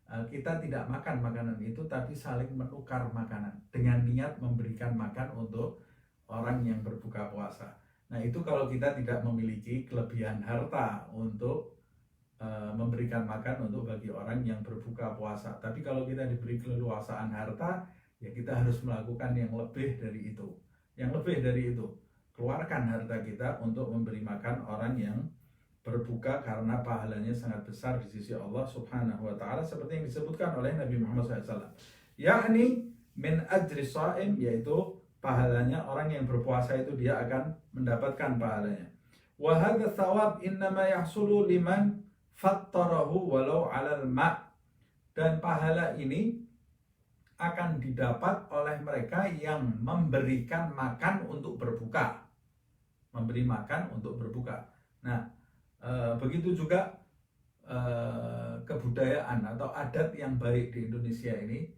Kita tidak makan makanan itu, tapi saling menukar makanan dengan niat memberikan makan untuk orang yang berbuka puasa. Nah, itu kalau kita tidak memiliki kelebihan harta untuk memberikan makan untuk bagi orang yang berbuka puasa. Tapi kalau kita diberi keleluasaan harta, ya kita harus melakukan yang lebih dari itu. Keluarkan harta kita untuk memberi makan orang yang berbuka karena pahalanya sangat besar di sisi Allah Subhanahu wa taala, seperti yang disebutkan oleh Nabi Muhammad SAW. Yakni min ajri shaim, yaitu pahalanya orang yang berpuasa itu dia akan mendapatkan pahalanya. Wa hadza thawab innama yahsulu liman fattarahu walau 'alal ma'. Dan pahala ini akan didapat oleh mereka yang memberikan makan untuk berbuka. Memberi makan untuk berbuka. Nah, begitu juga kebudayaan atau adat yang baik di Indonesia ini,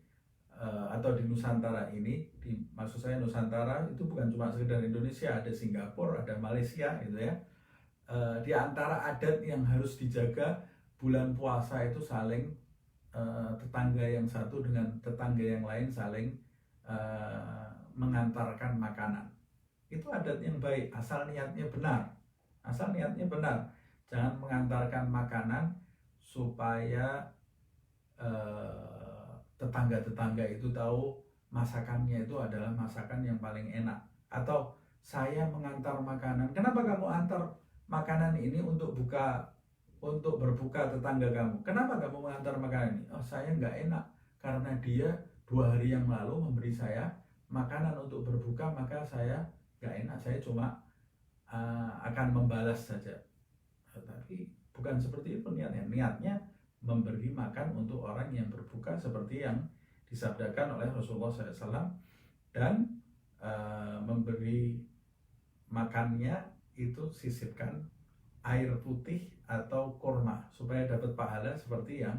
atau di Nusantara ini, maksud saya Nusantara itu bukan cuma sekedar Indonesia, ada Singapura, ada Malaysia gitu ya. Di antara adat yang harus dijaga, bulan puasa itu saling tetangga yang satu dengan tetangga yang lain saling mengantarkan makanan. Itu adat yang baik, asal niatnya benar. Jangan mengantarkan makanan supaya tetangga-tetangga itu tahu masakannya itu adalah masakan yang paling enak. Atau saya mengantar makanan, kenapa kamu antar makanan ini untuk berbuka tetangga kamu? Kenapa kamu mengantar makanan ini? Oh, saya nggak enak karena dia 2 hari yang lalu memberi saya makanan untuk berbuka, maka saya nggak enak, saya cuma akan membalas saja. Tapi bukan seperti itu niatnya memberi makan untuk orang yang berbuka seperti yang disabdakan oleh Rasulullah SAW. Dan memberi makannya itu sisipkan air putih atau kurma supaya dapat pahala seperti yang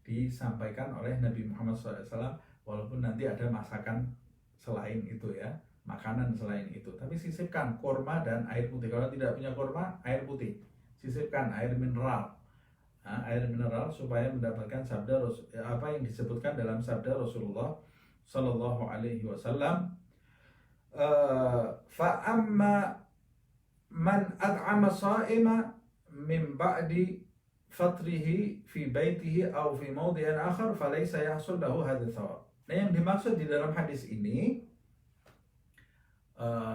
disampaikan oleh Nabi Muhammad SAW. Walaupun nanti ada masakan selain itu ya, makanan selain itu, tapi sisipkan kurma dan air putih. Kalau tidak punya kurma, air putih. Sisipkan air mineral, supaya mendapatkan apa yang disebutkan dalam sabda Rasulullah Sallallahu Alaihi Wasallam. Fa amma man at'ama sha'ima min ba'di fatrihi fi baitihi aw fi mawdi'in akhar falaysa yahsul lahu hadha thawab. Nah, yang dimaksud di dalam hadis ini,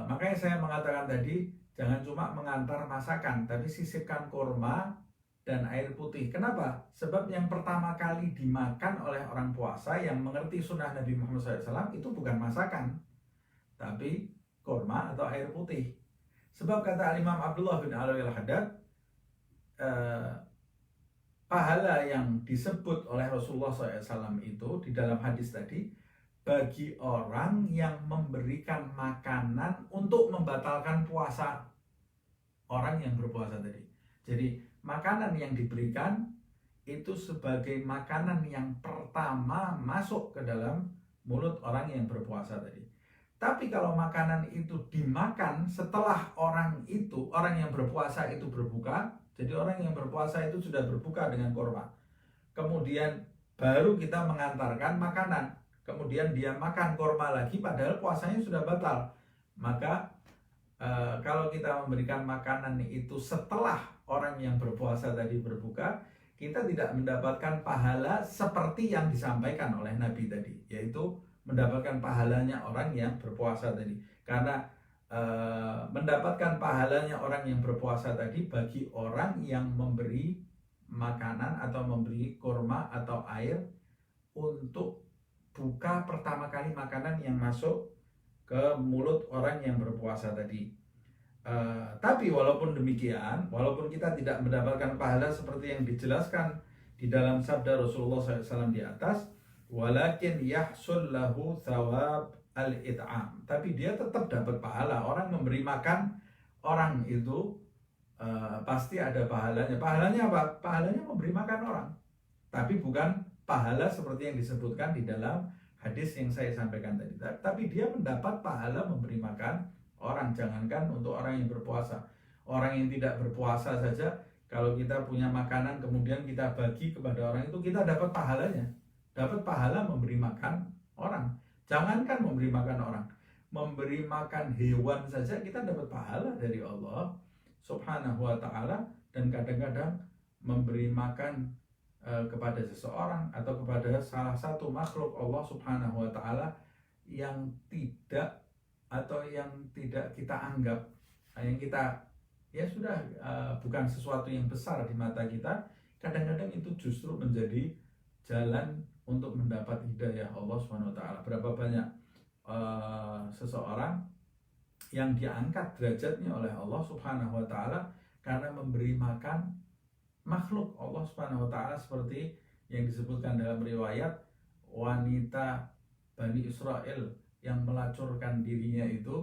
makanya saya mengatakan tadi, jangan cuma mengantar masakan, tapi sisipkan kurma dan air putih. Kenapa? Sebab yang pertama kali dimakan oleh orang puasa yang mengerti sunnah Nabi Muhammad SAW itu bukan masakan, tapi kurma atau air putih. Sebab kata Imam Abdullah bin Alwi al-Haddad, pahala yang disebut oleh Rasulullah SAW itu di dalam hadis tadi bagi orang yang memberikan makanan untuk membatalkan puasa orang yang berpuasa tadi. Jadi makanan yang diberikan itu sebagai makanan yang pertama masuk ke dalam mulut orang yang berpuasa tadi. Tapi kalau makanan itu dimakan setelah orang yang berpuasa itu berbuka, jadi orang yang berpuasa itu sudah berbuka dengan kurma, kemudian baru kita mengantarkan makanan, kemudian dia makan kurma lagi padahal puasanya sudah batal, maka kalau kita memberikan makanan itu setelah orang yang berpuasa tadi berbuka, kita tidak mendapatkan pahala seperti yang disampaikan oleh Nabi tadi, yaitu mendapatkan pahalanya orang yang berpuasa tadi. Karena mendapatkan pahalanya orang yang berpuasa tadi bagi orang yang memberi makanan atau memberi kurma atau air untuk buka pertama kali makanan yang masuk ke mulut orang yang berpuasa tadi. Tapi walaupun demikian, walaupun kita tidak mendapatkan pahala seperti yang dijelaskan di dalam sabda Rasulullah SAW di atas, walakin yahsul lahu thawab al-it'am, tapi dia tetap dapat pahala. Orang memberi makan orang itu pasti ada pahalanya. Pahalanya apa? Pahalanya memberi makan orang, tapi bukan pahala seperti yang disebutkan di dalam hadis yang saya sampaikan tadi. Tapi dia mendapat pahala memberi makan orang. Jangankan untuk orang yang berpuasa, orang yang tidak berpuasa saja, kalau kita punya makanan kemudian kita bagi kepada orang itu, kita dapat pahalanya, dapat pahala memberi makan orang. Jangankan memberi makan orang, memberi makan hewan saja kita dapat pahala dari Allah Subhanahu wa ta'ala. Dan kadang-kadang memberi makan kepada seseorang atau kepada salah satu makhluk Allah Subhanahu wa ta'ala yang tidak kita anggap, yang kita ya sudah bukan sesuatu yang besar di mata kita, kadang-kadang itu justru menjadi jalan untuk mendapat hidayah Allah Subhanahu wa ta'ala. Berapa banyak seseorang yang diangkat derajatnya oleh Allah Subhanahu wa ta'ala karena memberi makan makhluk Allah Subhanahu wa ta'ala, seperti yang disebutkan dalam riwayat wanita Bani Israel yang melacurkan dirinya itu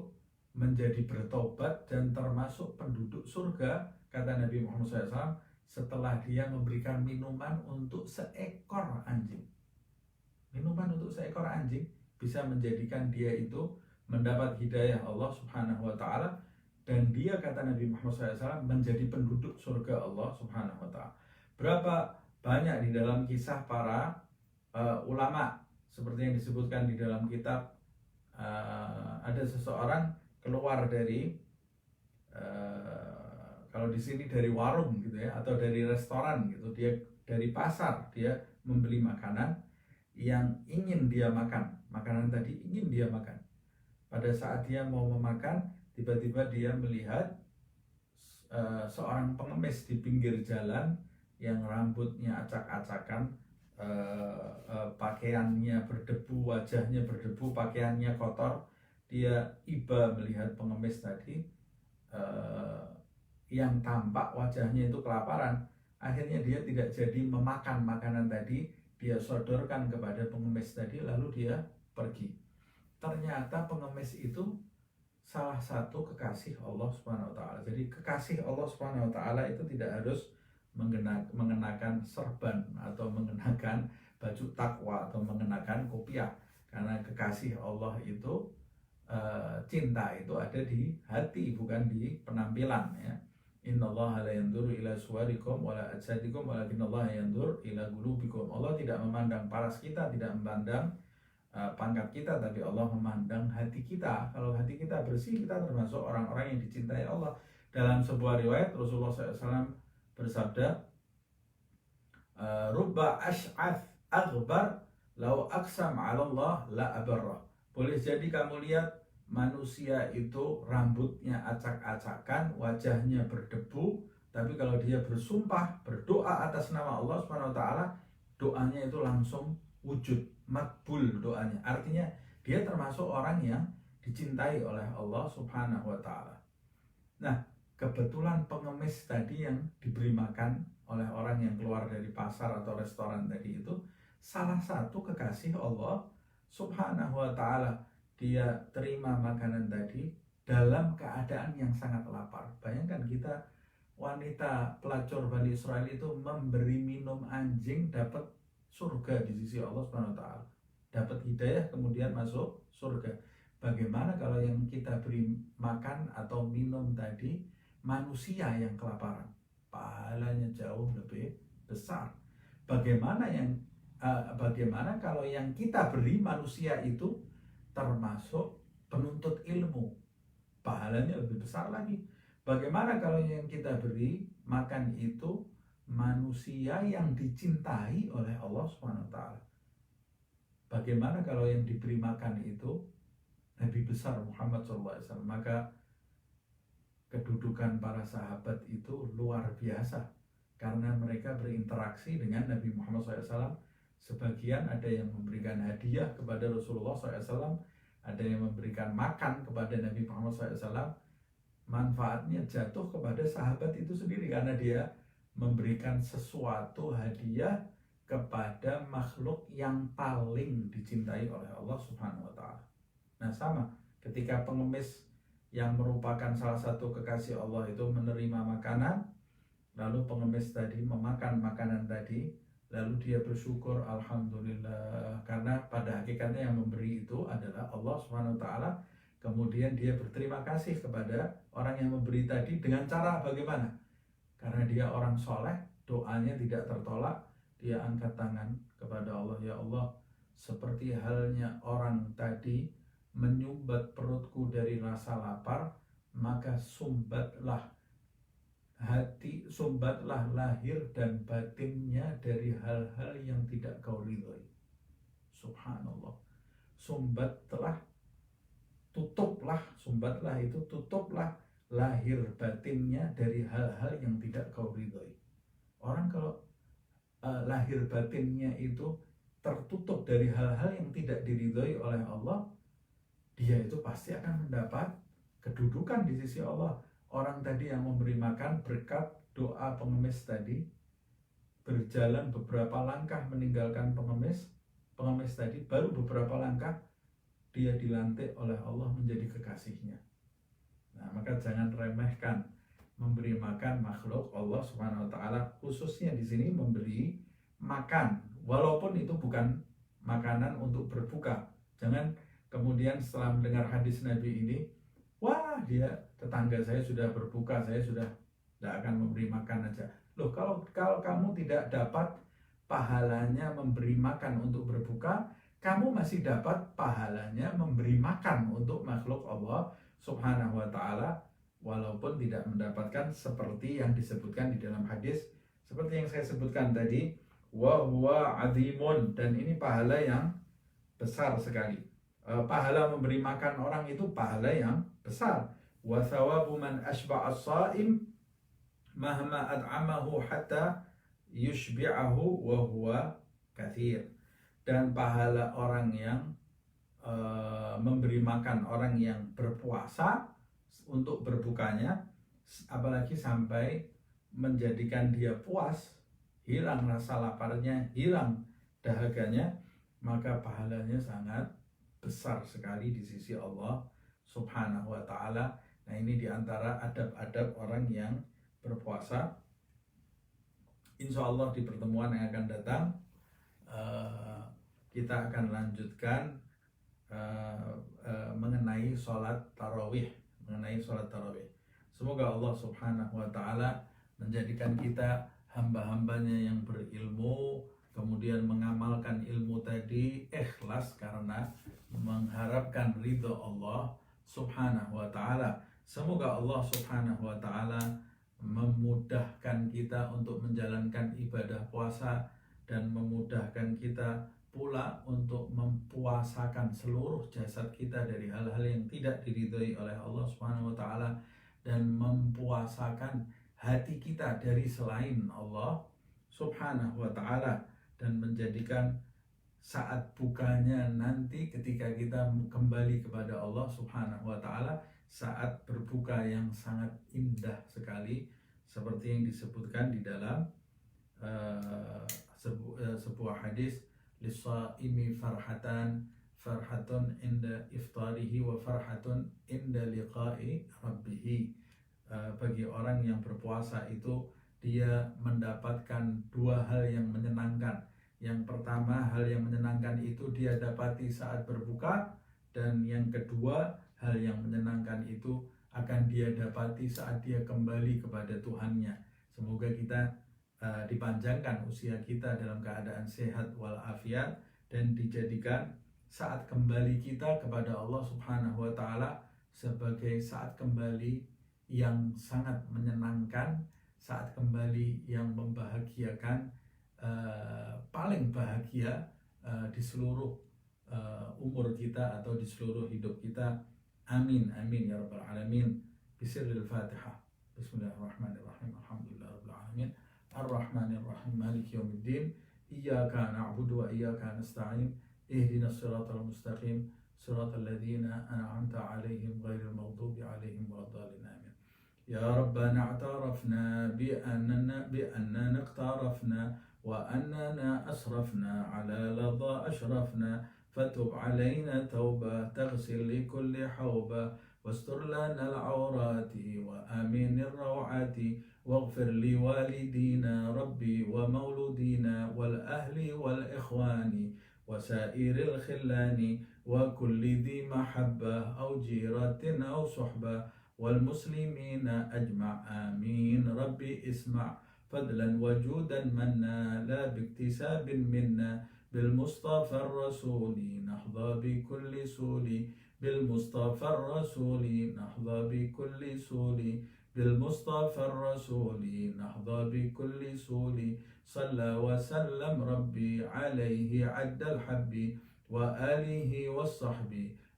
menjadi bertobat dan termasuk penduduk surga, kata Nabi Muhammad SAW, setelah dia memberikan minuman untuk seekor anjing. Minuman untuk seekor anjing bisa menjadikan dia itu mendapat hidayah Allah Subhanahu wa ta'ala, dan dia, kata Nabi Muhammad SAW, menjadi penduduk surga Allah Subhanahu wa ta'ala. Berapa banyak di dalam kisah para ulama, seperti yang disebutkan di dalam kitab, ada seseorang keluar dari kalau di sini dari warung gitu ya, atau dari restoran gitu, dia dari pasar, dia membeli makanan yang ingin dia makan, makanan tadi ingin dia makan. Pada saat dia mau memakan, tiba-tiba dia melihat seorang pengemis di pinggir jalan yang rambutnya acak-acakan, pakaiannya berdebu, wajahnya berdebu, pakaiannya kotor. Dia iba melihat pengemis tadi yang tampak wajahnya itu kelaparan. Akhirnya dia tidak jadi memakan makanan tadi, dia sodorkan kepada pengemis tadi, lalu dia pergi. Ternyata pengemis itu salah satu kekasih Allah Subhanahu wa ta'ala. Jadi kekasih Allah Subhanahu wa ta'ala itu tidak harus mengenakan serban atau mengenakan baju takwa atau mengenakan kopiah, karena kekasih Allah itu cinta itu ada di hati, bukan di penampilan ya. Innallaha la yanzuru ila suwarikum wala ajsadikum walakinallaha yanzur ila qulubikum. Allah tidak memandang paras kita, tidak memandang pangkat kita, tapi Allah memandang hati kita. Kalau hati kita bersih, kita termasuk orang-orang yang dicintai Allah. Dalam sebuah riwayat Rasulullah SAW bersabda, rubba ash'ath aghbar law aqsam 'ala Allah la abarra. Boleh jadi kamu lihat manusia itu rambutnya acak-acakan, wajahnya berdebu, tapi kalau dia bersumpah, berdoa atas nama Allah Subhanahu wa ta'ala, doanya itu langsung wujud, makbul doanya. Artinya dia termasuk orang yang dicintai oleh Allah Subhanahu wa Ta'ala. Nah, kebetulan pengemis tadi yang diberi makan oleh orang yang keluar dari pasar atau restoran tadi itu salah satu kekasih Allah Subhanahu wa Ta'ala. Dia terima makanan tadi dalam keadaan yang sangat lapar. Bayangkan kita, wanita pelacur Bani Israel itu memberi minum anjing, dapat surga di sisi Allah Subhanahu wa Ta'ala, dapat hidayah kemudian masuk surga. Bagaimana kalau yang kita beri makan atau minum tadi manusia yang kelaparan, pahalanya jauh lebih besar. Bagaimana kalau yang kita beri manusia itu termasuk penuntut ilmu, pahalanya lebih besar lagi. Bagaimana kalau yang kita beri makan itu manusia yang dicintai oleh Allah Subhanahu wa Ta'ala? Bagaimana kalau yang diberi makan itu Nabi besar Muhammad SAW? Maka kedudukan para sahabat itu luar biasa, karena mereka berinteraksi dengan Nabi Muhammad SAW. Sebagian ada yang memberikan hadiah kepada Rasulullah SAW, ada yang memberikan makan kepada Nabi Muhammad SAW. Manfaatnya jatuh kepada sahabat itu sendiri, karena dia memberikan sesuatu hadiah kepada makhluk yang paling dicintai oleh Allah Subhanahu wa Ta'ala. Nah, sama ketika pengemis yang merupakan salah satu kekasih Allah itu menerima makanan, lalu pengemis tadi memakan makanan tadi, lalu dia bersyukur, alhamdulillah, karena pada hakikatnya yang memberi itu adalah Allah Subhanahu wa Ta'ala. Kemudian dia berterima kasih kepada orang yang memberi tadi dengan cara bagaimana? Karena dia orang soleh, doanya tidak tertolak, dia angkat tangan kepada Allah, ya Allah, seperti halnya orang tadi menyumbat perutku dari rasa lapar, maka sumbatlah lahir dan batinnya dari hal-hal yang tidak kau ridhoi. Subhanallah. Tutuplah lahir batinnya dari hal-hal yang tidak kau ridhoi. Orang kalau lahir batinnya itu tertutup dari hal-hal yang tidak diridhoi oleh Allah, dia itu pasti akan mendapat kedudukan di sisi Allah. Orang tadi yang memberi makan berkat doa pengemis tadi, berjalan beberapa langkah meninggalkan pengemis tadi, baru beberapa langkah dia dilantik oleh Allah menjadi kekasihnya. Nah, maka jangan remehkan memberi makan makhluk Allah Subhanahu wa Ta'ala, khususnya di sini memberi makan, walaupun itu bukan makanan untuk berbuka. Jangan kemudian setelah mendengar hadis Nabi ini, wah, dia tetangga saya sudah berbuka, saya sudah tidak akan memberi makan aja. Loh, kalau kamu tidak dapat pahalanya memberi makan untuk berbuka, kamu masih dapat pahalanya memberi makan untuk makhluk Allah Subhanahu wa Ta'ala, walaupun tidak mendapatkan seperti yang disebutkan di dalam hadis, seperti yang saya sebutkan tadi, wa huwa azimun, dan ini pahala yang besar sekali. Pahala memberi makan orang itu pahala yang besar. Wa thawabu man ashba'a as-sha'im mahma ad'amahu hatta yushbi'ahu wa huwa kathir. Dan pahala orang yang memberi makan orang yang berpuasa untuk berbukanya, apalagi sampai menjadikan dia puas, hilang rasa laparnya, hilang dahaganya, maka pahalanya sangat besar sekali di sisi Allah Subhanahu wa Ta'ala. Nah, ini diantara adab-adab orang yang berpuasa. Insya Allah di pertemuan yang akan datang kita akan lanjutkan mengenai sholat tarawih. Semoga Allah Subhanahu wa Ta'ala menjadikan kita hamba-hambanya yang berilmu, kemudian mengamalkan ilmu tadi ikhlas karena mengharapkan ridho Allah Subhanahu wa Ta'ala. Semoga Allah Subhanahu wa Ta'ala memudahkan kita untuk menjalankan ibadah puasa, dan memudahkan kita pula untuk mempuasakan seluruh jasad kita dari hal-hal yang tidak diridhoi oleh Allah Subhanahu wa Ta'ala, dan mempuasakan hati kita dari selain Allah Subhanahu wa Ta'ala, dan menjadikan saat bukanya nanti ketika kita kembali kepada Allah Subhanahu wa taala, saat berbuka yang sangat indah sekali seperti yang disebutkan di dalam sebuah hadis, lisaimi farhatun inda iftarihi wa farhatun inda liqa'i rabbih. Bagi orang yang berpuasa itu dia mendapatkan dua hal yang menyenangkan. Yang pertama, hal yang menyenangkan itu dia dapati saat berbuka, dan yang kedua, hal yang menyenangkan itu akan dia dapati saat dia kembali kepada Tuhannya. Semoga kita dipanjangkan usia kita dalam keadaan sehat walafiat, dan dijadikan saat kembali kita kepada Allah Subhanahu wa taala sebagai saat kembali yang sangat menyenangkan, saat kembali yang membahagiakan, paling bahagia di seluruh umur kita atau di seluruh hidup kita. Amin amin ya rabbal alamin. Bisirril Fatihah. Bismillahirrahmanirrahim. Alhamdulillah rabbil alamin. Ar-Rahmanir-Rahim. Maliki yaumiddin. Iyyaka na'budu wa iyyaka nasta'in. Ihdinas siratal mustaqim. Siratal ladzina an'amta 'alaihim ghairil maghdubi 'alaihim waladdallin. Amin. Ya Rabbana i'tarafna bi'annana iqtarafna wa annana asrafna 'ala ladha ashrafna fatub 'alaina tauba taghsil li kulli hawba واستر لنا العورات وآمن الروعات واغفر لوالدينا ربي ومولودينا والأهل والإخوان وسائر الخلان وكل ذي محبة أو جيرة أو صحبة والمسلمين أجمع آمين. ربي اسمع فضلا وجودا منا لا باكتساب منا بالمصطفى الرسول نحظى بكل سول بالمصطفى الرسول نحظى بكل سول بالمصطفى الرسول نحظى بكل سول صلى وسلم ربي عليه عد الحب وآله والصحب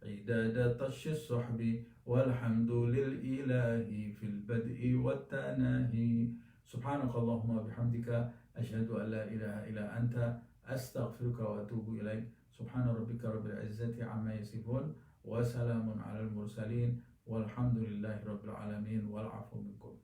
عداد طش الصحب والحمد للإله في البدء والتناهي. سبحانك اللهم وبحمدك أشهد أن لا إله إلا أنت أستغفرك وأتوب إليك. سبحان ربك رب العزة عما يصفون وسلام على المرسلين والحمد لله رب العالمين والعفو منكم.